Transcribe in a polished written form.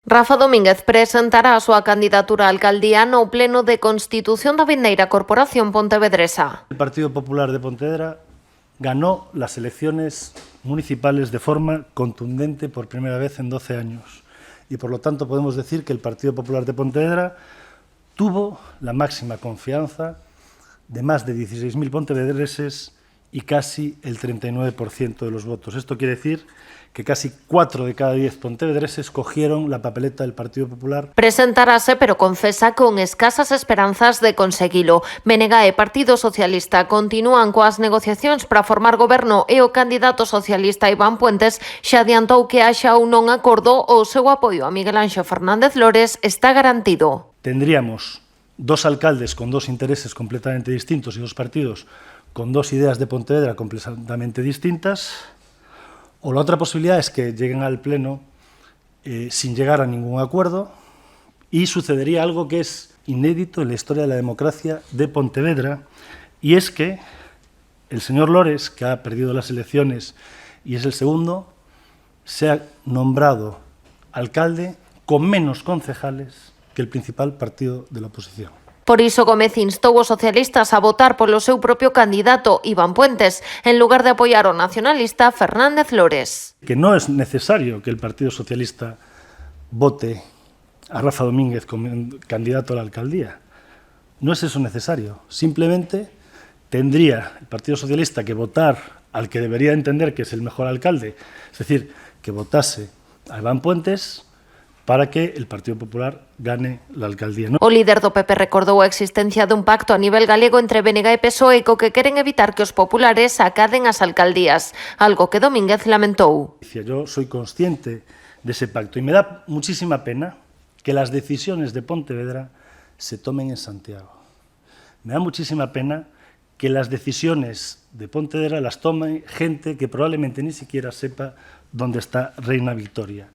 Rafa Domínguez presentará a súa candidatura á alcaldía no pleno de constitución da vindeira Corporación Pontevedresa. El Partido Popular de Pontevedra ganó las elecciones municipales de forma contundente por primera vez en 12 años y por lo tanto podemos decir que el Partido Popular de Pontevedra tuvo la máxima confianza de más de 16.000 pontevedreses y casi el 39% de los votos. Esto quiere decir que casi 4 de cada 10 pontevedreses cogieron la papeleta del Partido Popular. Presentarase, pero confesa con escasas esperanzas de conseguilo. BNG e Partido Socialista continúan coas negociacións para formar goberno e o candidato socialista Iván Puentes xa adiantou que haxa un non acordo o seu apoio a Miguel Anxo Fernández Lores está garantido. Tendríamos dos alcaldes con dos intereses completamente distintos y dos partidos con dos ideas de Pontevedra completamente distintas, o la otra posibilidad es que lleguen al Pleno sin llegar a ningún acuerdo y sucedería algo que es inédito en la historia de la democracia de Pontevedra, y es que el señor Lores, que ha perdido las elecciones y es el segundo, sea nombrado alcalde con menos concejales que el principal partido de la oposición. Por iso Gómez instou os socialistas a votar polo seu propio candidato, Iván Puentes, en lugar de apoiar o nacionalista Fernández Lores. Que no es necesario que el Partido Socialista vote a Rafa Domínguez como candidato a la alcaldía. No es eso necesario. Simplemente tendría el Partido Socialista que votar al que debería entender que es el mejor alcalde, es decir, que votase a Iván Puentes para que el Partido Popular gane la alcaldía. O líder do PP recordou a existencia dun pacto a nivel galego entre BNG e PSOE co que queren evitar que os populares acaden as alcaldías, algo que Domínguez lamentou. Yo soy consciente de ese pacto y me da muchísima pena que las decisiones de Pontevedra se tomen en Santiago. Me da muchísima pena que las decisiones de Pontevedra las tome gente que probablemente ni siquiera sepa dónde está Reina Victoria.